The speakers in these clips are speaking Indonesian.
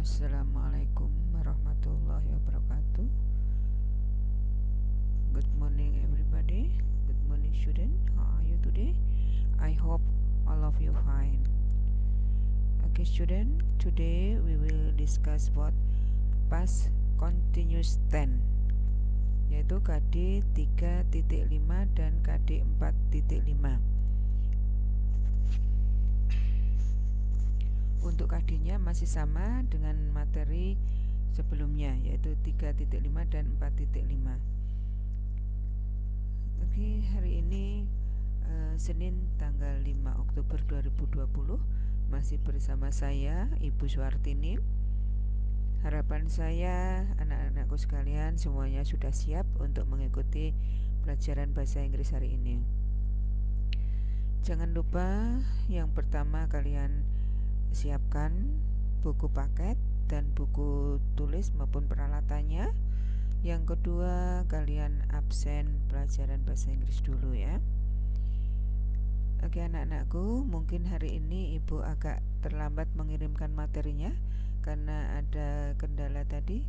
Assalamualaikum warahmatullahi wabarakatuh. Good morning everybody. Good morning student. How are you today? I hope all of you fine. Okay student, today we will discuss about past continuous tense, yaitu KD 3.5 dan KD 4.5. Untuk KD-nya masih sama dengan materi sebelumnya, yaitu 3.5 dan 4.5. Oke, hari ini Senin tanggal 5 Oktober 2020 masih bersama saya Ibu Suartini. Harapan saya anak-anakku sekalian semuanya sudah siap untuk mengikuti pelajaran bahasa Inggris hari ini. Jangan lupa yang pertama kalian siapkan buku paket dan buku tulis maupun peralatannya. Yang kedua, kalian absen pelajaran bahasa Inggris dulu ya. Oke anak-anakku, mungkin hari ini Ibu agak terlambat mengirimkan materinya karena ada kendala tadi.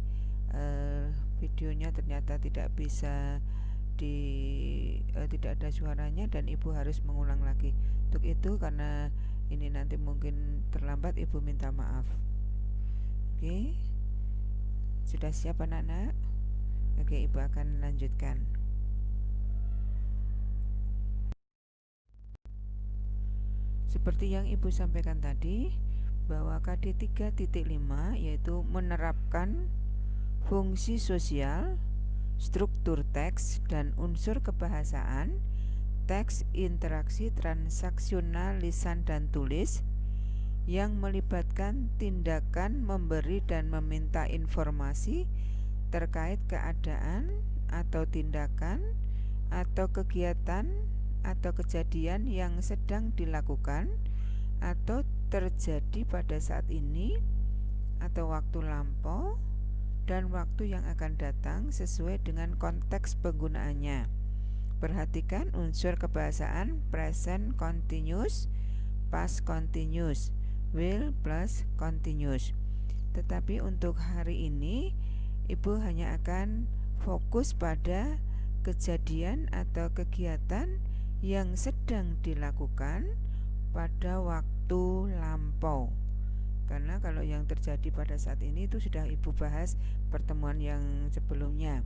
Videonya ternyata tidak bisa tidak ada suaranya dan Ibu harus mengulang lagi. Untuk itu karena ini nanti mungkin terlambat, Ibu minta maaf. Oke, sudah siap anak-anak? Oke, Ibu akan lanjutkan. Seperti yang Ibu sampaikan tadi, bahwa KD 3.5 yaitu menerapkan fungsi sosial, struktur teks dan unsur kebahasaan, teks interaksi transaksional lisan dan tulis yang melibatkan tindakan memberi dan meminta informasi terkait keadaan atau tindakan atau kegiatan atau kejadian yang sedang dilakukan atau terjadi pada saat ini atau waktu lampau dan waktu yang akan datang sesuai dengan konteks penggunaannya. Perhatikan unsur kebahasaan present continuous, past continuous, will plus continuous. Tetapi untuk hari ini Ibu hanya akan fokus pada kejadian atau kegiatan yang sedang dilakukan pada waktu lampau. Karena kalau yang terjadi pada saat ini itu sudah Ibu bahas pertemuan yang sebelumnya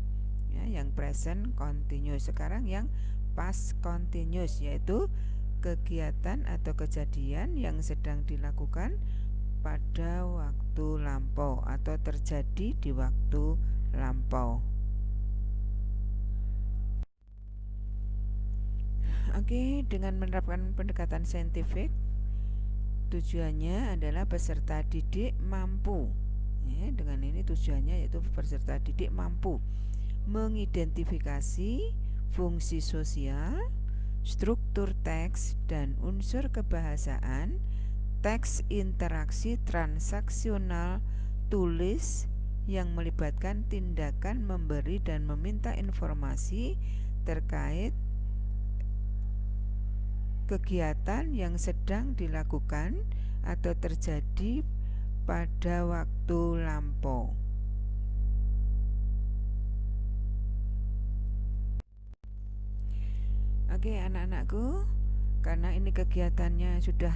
ya, yang present continuous. Sekarang yang past continuous, yaitu kegiatan atau kejadian yang sedang dilakukan pada waktu lampau atau terjadi di waktu lampau. Oke, dengan menerapkan pendekatan saintifik, tujuannya adalah peserta didik mampu ya, dengan ini tujuannya yaitu peserta didik mampu mengidentifikasi fungsi sosial, struktur teks dan unsur kebahasaan, teks interaksi transaksional tulis yang melibatkan tindakan memberi dan meminta informasi terkait kegiatan yang sedang dilakukan atau terjadi pada waktu lampau. Oke anak-anakku, karena ini kegiatannya sudah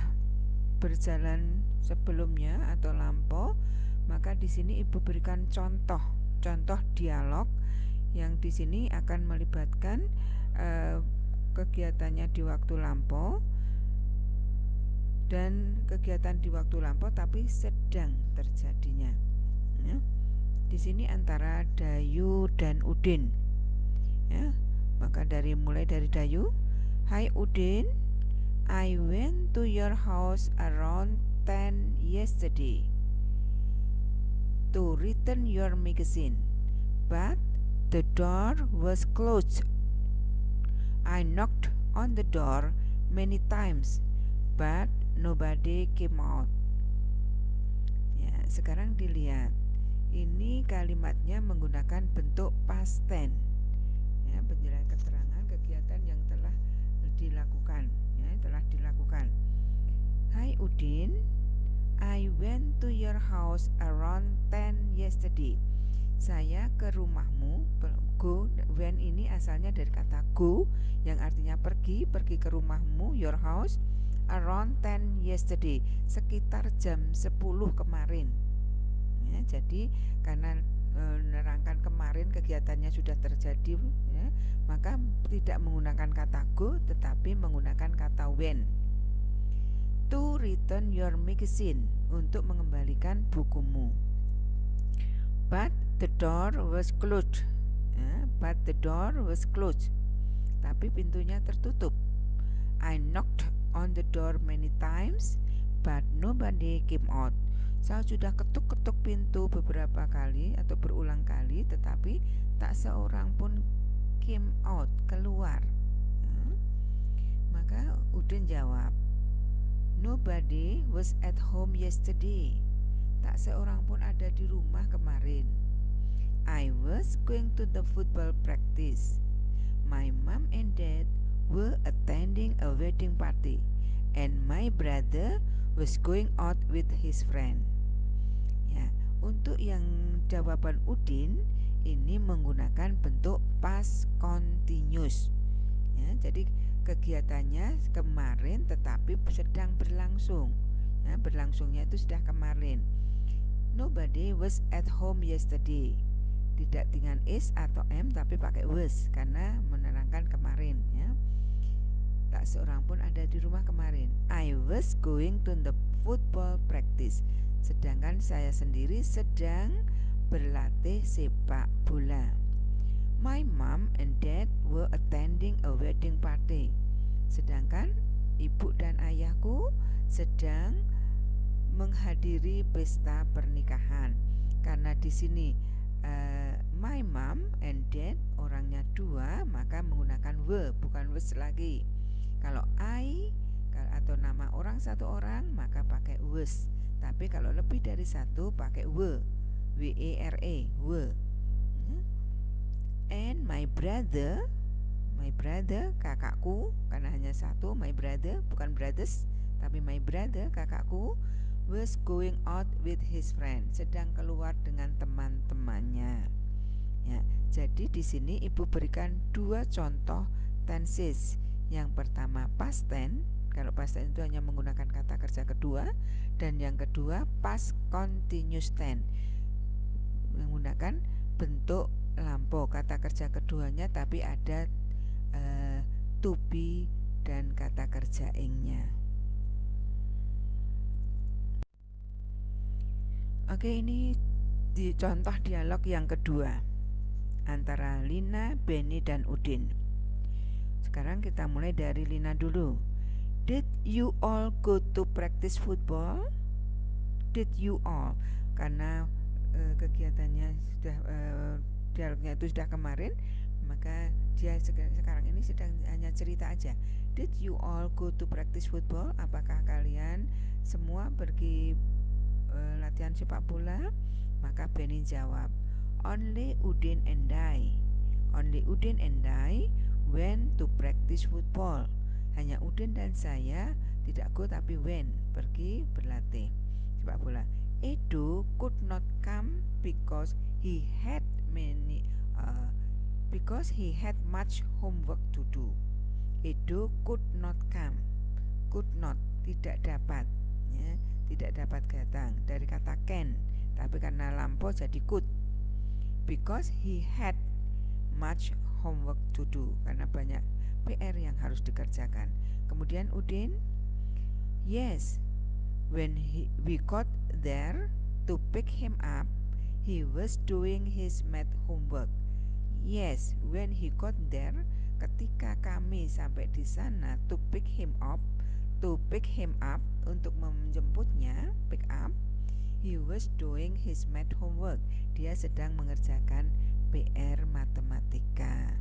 berjalan sebelumnya atau lampau, maka di sini Ibu berikan contoh dialog yang di sini akan melibatkan kegiatannya di waktu lampau dan kegiatan di waktu lampau tapi sedang terjadinya. Ya. Di sini antara Dayu dan Udin. Ya, maka mulai dari Dayu. Hai Udin, I went to your house around 10 yesterday to return your magazine, but the door was closed. I knocked on the door many times, but nobody came out. Ya, sekarang dilihat. Ini kalimatnya menggunakan bentuk past tense. Ya, penjelasan keterangan kegiatan yang telah dilakukan, ya, telah dilakukan. Hai Udin, I went to your house around 10 yesterday. Saya ke rumahmu. Go, when ini asalnya dari kata go yang artinya pergi ke rumahmu, your house, around 10 yesterday, sekitar jam 10 kemarin. Ya, jadi karena menerangkan kemarin kegiatannya sudah terjadi, ya, maka tidak menggunakan kata go tetapi menggunakan kata when. To return your magazine, untuk mengembalikan bukumu. But the door was closed. But the door was closed. Tapi pintunya tertutup. I knocked on the door many times, but nobody came out. Saya sudah ketuk-ketuk pintu beberapa kali atau berulang kali, tetapi tak seorang pun came out, keluar. Maka Udin jawab, nobody was at home yesterday. Tak seorang pun ada di rumah kemarin. I was going to the football practice. My mom and dad were attending a wedding party, and my brother was going out with his friend. Ya, untuk yang jawaban Udin ini menggunakan bentuk past continuous. Ya, jadi kegiatannya kemarin tetapi sedang berlangsung. Ya, berlangsungnya itu sudah kemarin. Nobody was at home yesterday. Tidak dengan is atau am tapi pakai was karena menerangkan kemarin, ya. Tak seorang pun ada di rumah kemarin. I was going to the football practice. Sedangkan saya sendiri sedang berlatih sepak bola. My mom and dad were attending a wedding party. Sedangkan ibu dan ayahku sedang menghadiri pesta pernikahan. Karena di sini my mom and dad orangnya dua, maka menggunakan were bukan was lagi. Kalau I atau nama orang satu orang maka pakai was. Tapi kalau lebih dari satu pakai were, W-E-R-E, were. And my brother, kakakku, karena hanya satu, my brother, bukan brothers, tapi my brother, kakakku, was going out with his friend, sedang keluar dengan teman-temannya. Ya, jadi di sini ibu berikan dua contoh tenses. Yang pertama past tense, kalau past tense itu hanya menggunakan kata kerja kedua, dan yang kedua past continuous tense, menggunakan bentuk lampau kata kerja keduanya tapi ada to be dan kata kerja ing-nya. Oke, ini di contoh dialog yang kedua antara Lina, Benny, dan Udin. Sekarang kita mulai dari Lina dulu. Did you all go to practice football? Did you all? Karena kegiatannya sudah dialognya itu sudah kemarin, maka dia sekarang ini sedang hanya cerita aja. Did you all go to practice football? Apakah kalian semua pergi latihan sepak bola? Maka Benny jawab, only Udin and I. Only Udin and I went to practice football. Hanya Udin dan saya tidak go tapi went, pergi berlatih sepak bola. Edo could not come because he had much homework to do. Edo could not come. Could not, tidak dapat, ya, tidak dapat datang dari kata can, tapi karena lampau jadi could. Because he had much homework to do, karena banyak PR yang harus dikerjakan. Kemudian Udin, yes, when we got there to pick him up, he was doing his math homework. Yes, when he got there, ketika kami sampai di sana, to pick him up, untuk menjemputnya, pick up, he was doing his math homework. Dia sedang mengerjakan PR matematika.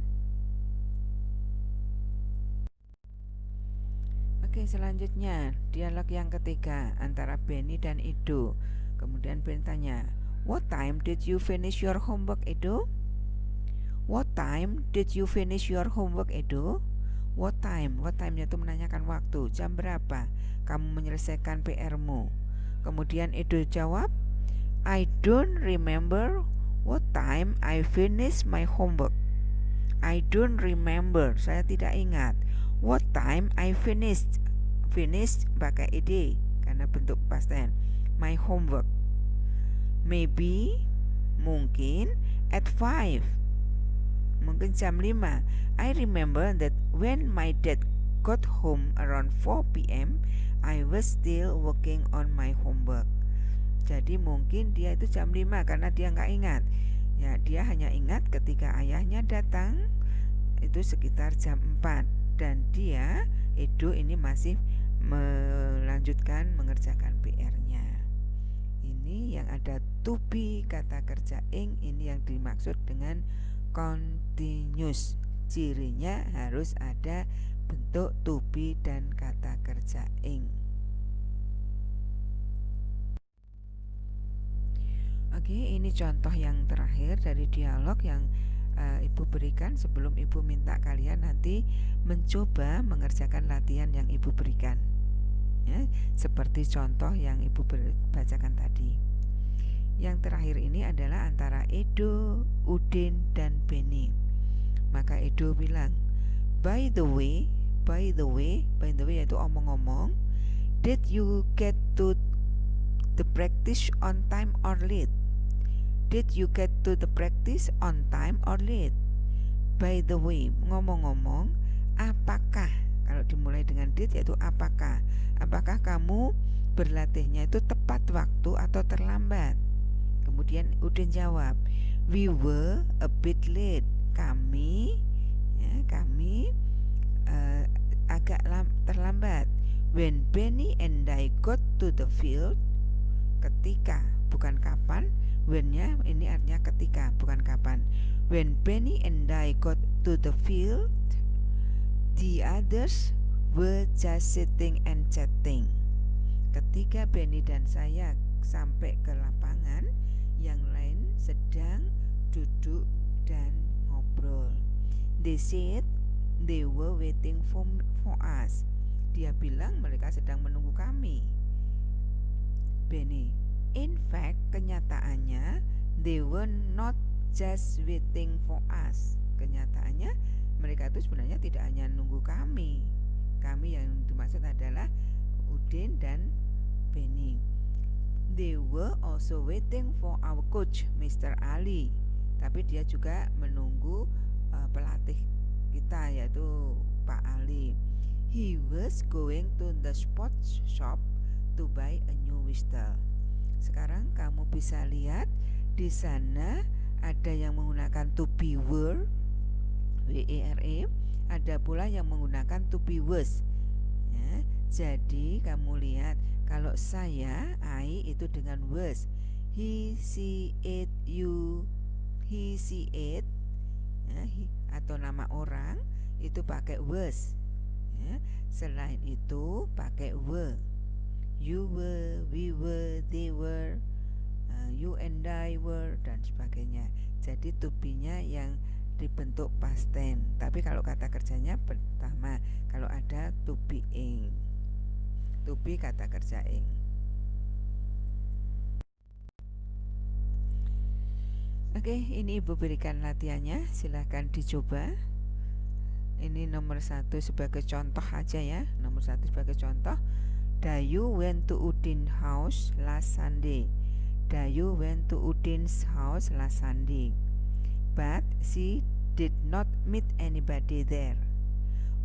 Oke, selanjutnya dialog yang ketiga antara Benny dan Edo. Kemudian Benny tanya, what time did you finish your homework, Edo? What time did you finish your homework, Edo? What time? What time-nya itu menanyakan waktu. Jam berapa kamu menyelesaikan PR-mu? Kemudian Edo jawab, I don't remember what time I finished my homework. I don't remember, saya tidak ingat. What time I finished. Finished pakai ed karena bentuk past tense. My homework. Maybe, mungkin, at 5. Mungkin jam 5. I remember that when my dad got home around 4 p.m., I was still working on my homework. Jadi mungkin dia itu jam 5 karena dia nggak ingat. Ya, dia hanya ingat ketika ayahnya datang itu sekitar jam 4 dan dia Edo ini masih melanjutkan mengerjakan PR-nya. Ini yang ada to be, kata kerja ing, ini yang dimaksud dengan continuous. Cirinya harus ada bentuk to be dan kata kerja ing. Oke, ini contoh yang terakhir dari dialog yang Ibu berikan sebelum Ibu minta kalian nanti mencoba mengerjakan latihan yang Ibu berikan, ya, seperti contoh yang Ibu bacakan tadi. Yang terakhir ini adalah antara Edo, Udin, dan Benny. Maka Edo bilang, by the way yaitu omong-omong, did you get to the practice on time or late? Did you get to the practice on time or late? By the way, ngomong-ngomong, apakah, kalau dimulai dengan did yaitu apakah kamu berlatihnya itu tepat waktu atau terlambat? Kemudian Udin jawab, we were a bit late. Kami agak terlambat. When Benny and I got to the field, ketika, bukan kapan. When-nya ini artinya ketika, bukan kapan. When Benny and I got to the field, the others were just sitting and chatting. Ketika Benny dan saya sampai ke lapangan, yang lain sedang duduk dan ngobrol. They said they were waiting for us. Dia bilang mereka sedang menunggu kami. Benny, in fact, kenyataannya they were not just waiting for us. Kenyataannya mereka itu sebenarnya tidak hanya nunggu kami. Kami yang dimaksud adalah Udin dan Benny. They were also waiting for our coach, Mr. Ali. Tapi dia juga menunggu pelatih kita, yaitu Pak Ali. He was going to the sports shop to buy a new whistle. Sekarang kamu bisa lihat di sana ada yang menggunakan to be were, W-E-R-E, ada pula yang menggunakan to be was. Ya, jadi kamu lihat kalau saya I itu dengan was, he, she, it, you, he, she, it, ya, atau nama orang itu pakai was. Ya, selain itu pakai were. You were, we were, they were, you and I were, dan sebagainya. Jadi to be-nya yang dibentuk past tense. Tapi kalau kata kerjanya pertama, kalau ada to be ing. To be kata kerja ing. Oke, ini Ibu berikan latihannya, silahkan dicoba. Ini nomor 1 sebagai contoh aja ya. Nomor 1 sebagai contoh. Dayu went to Udin's house last Sunday. Dayu went to Udin's house last Sunday, but she did not meet anybody there.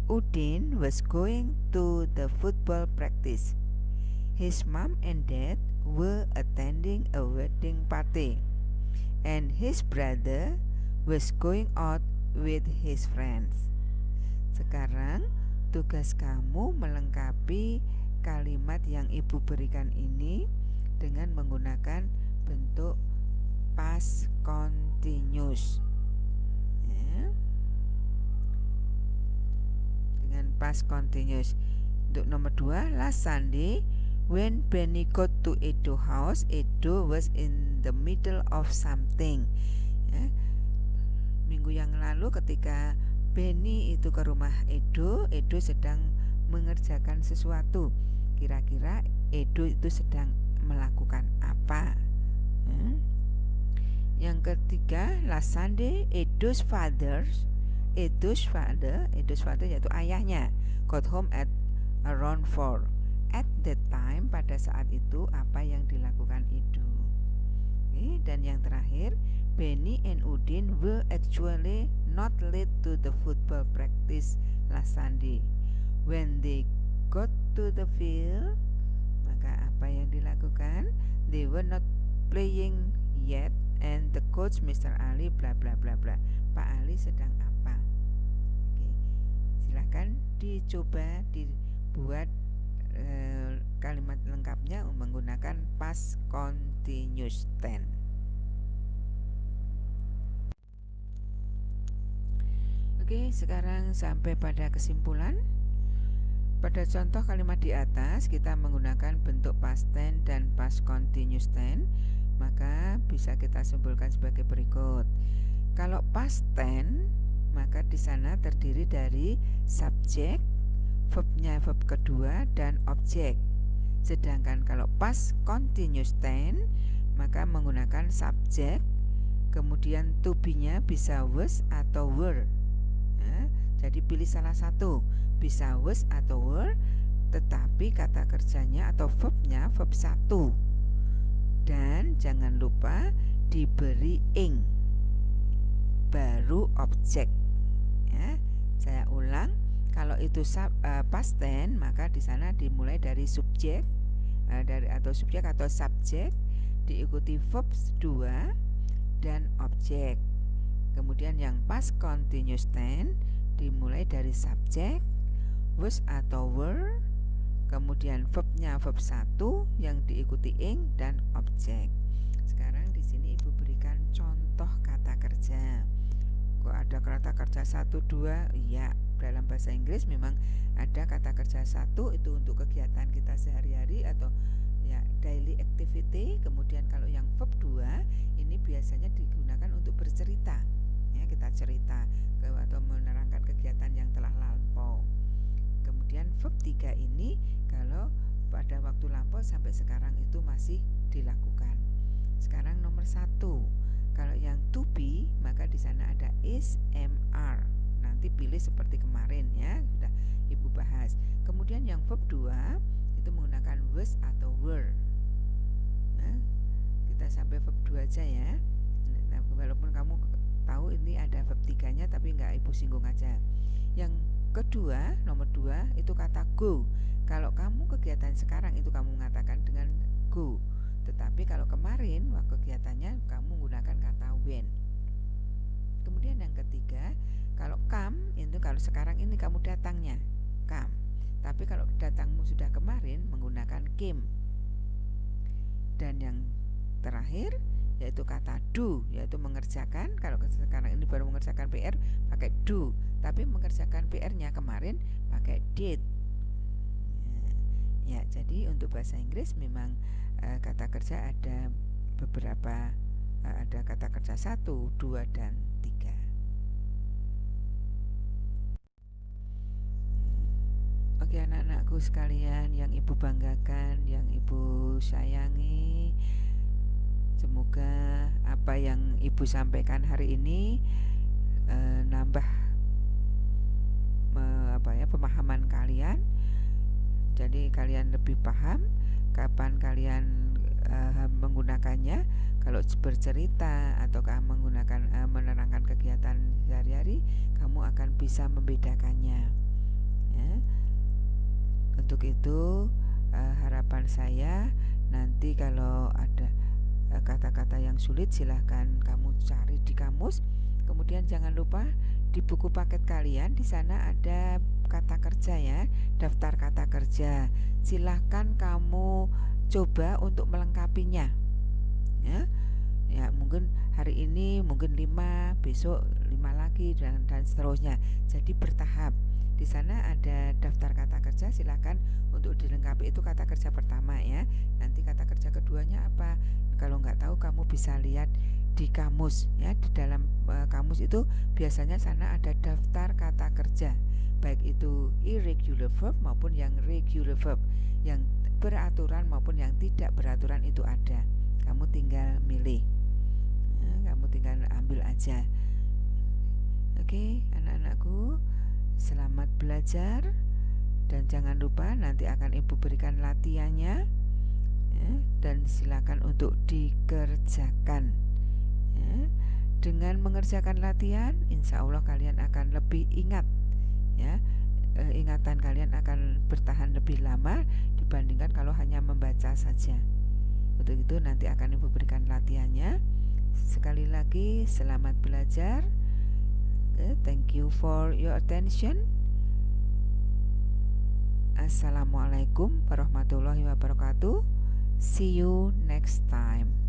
Udin was going to the football practice. His mom and dad were attending a wedding party, and his brother was going out with his friends. Sekarang tugas kamu melengkapi kalimat yang Ibu berikan ini dengan menggunakan bentuk past continuous, ya. Dengan past continuous. Untuk nomor 2, last Sunday when Benny got to Edo house, Edo was in the middle of something, ya. Minggu yang lalu ketika Benny itu ke rumah Edo, Edo sedang mengerjakan sesuatu. Kira-kira Edo itu sedang melakukan apa. Yang ketiga, last Sunday, Edo's father yaitu ayahnya, got home at around 4. At that time, pada saat itu apa yang dilakukan Edo. Dan yang terakhir, Benny and Udin were actually not late to the football practice last Sunday. When they got to the field, maka apa yang dilakukan? They were not playing yet and the coach Mr. Ali bla bla bla bla. Pak Ali sedang apa? Silakan dicoba dibuat kalimat lengkapnya menggunakan past continuous tense. Sekarang sampai pada kesimpulan. Pada contoh kalimat di atas kita menggunakan bentuk past tense dan past continuous tense, maka bisa kita simpulkan sebagai berikut. Kalau past tense, maka di sana terdiri dari subjek, verbnya verb kedua, dan objek. Sedangkan kalau past continuous tense, maka menggunakan subjek, kemudian to be-nya bisa was atau were. Jadi pilih salah satu, bisa was atau were, tetapi kata kerjanya atau verbnya verb 1. Dan jangan lupa diberi ing, baru objek. Saya ulang, kalau itu past tense, maka di sana dimulai dari subjek atau subjek, diikuti verb 2 dan objek. Kemudian yang past continuous tense dimulai dari subjek, was atau were, kemudian verbnya verb 1 yang diikuti ing dan objek. Sekarang di sini Ibu berikan contoh kata kerja. Kok ada kata kerja 1, 2? Iya, dalam bahasa Inggris memang ada kata kerja 1 itu untuk kegiatan kita sehari-hari atau ya daily activity. Kemudian kalau yang verb 2 ini biasanya digunakan untuk bercerita. Ya, kita cerita atau menerangkan kegiatan yang telah lampau. Kemudian verb 3 ini kalau pada waktu lampau sampai sekarang itu masih dilakukan. Sekarang nomor 1. Kalau yang to be, maka di sana ada is, am, are. Nanti pilih seperti kemarin ya, sudah Ibu bahas. Kemudian yang verb 2 itu menggunakan was atau were. Nah, kita sampai verb 2 aja ya. Nah, walaupun kamu tahu ini ada verb 3-nya tapi enggak Ibu singgung aja. Yang kedua, nomor 2 itu kata go. Kalau kamu kegiatan sekarang itu kamu mengatakan dengan go. Tetapi kalau kemarin waktu kegiatannya kamu menggunakan kata when. Kemudian yang ketiga, kalau come itu kalau sekarang ini kamu datangnya come. Tapi kalau datangmu sudah kemarin menggunakan came. Dan yang terakhir yaitu kata do, yaitu mengerjakan. Kalau sekarang ini baru mengerjakan PR pakai do, tapi mengerjakan PR-nya kemarin pakai did. Ya, jadi untuk bahasa Inggris memang kata kerja ada beberapa, ada kata kerja 1, 2, dan 3. Oke anak-anakku sekalian yang Ibu banggakan, yang Ibu sayangi, semoga apa yang Ibu sampaikan hari ini nambah pemahaman kalian. Jadi kalian lebih paham kapan kalian menggunakannya. Kalau bercerita ataukah menggunakan menerangkan kegiatan sehari-hari, kamu akan bisa membedakannya ya. Untuk itu harapan saya nanti kalau ada kata-kata yang sulit silahkan kamu cari di kamus. Kemudian jangan lupa di buku paket kalian di sana ada kata kerja ya, daftar kata kerja. Silahkan kamu coba untuk melengkapinya ya. Ya mungkin hari ini mungkin 5, besok 5 lagi dan seterusnya. Jadi bertahap. Di sana ada daftar kata kerja, silahkan untuk dilengkapi. Itu kata kerja pertama ya. Nanti kata kerja keduanya apa? Kalau nggak tahu kamu bisa lihat di kamus ya. Di dalam kamus itu biasanya sana ada daftar kata kerja, baik itu irregular verb maupun yang regular verb, yang beraturan maupun yang tidak beraturan. peraturan itu ada. Kamu tinggal milih, kamu tinggal ambil aja. Oke, anak-anakku, selamat belajar. Dan jangan lupa nanti akan Ibu berikan latihannya, dan silakan untuk dikerjakan. Dengan mengerjakan latihan, insya Allah kalian akan lebih ingat, ya. Ingatan kalian akan bertahan lebih lama dibandingkan kalau hanya membaca saja. Untuk itu nanti akan Ibu berikan latihannya. Sekali lagi selamat belajar. Thank you for your attention. Assalamualaikum warahmatullahi wabarakatuh. See you next time.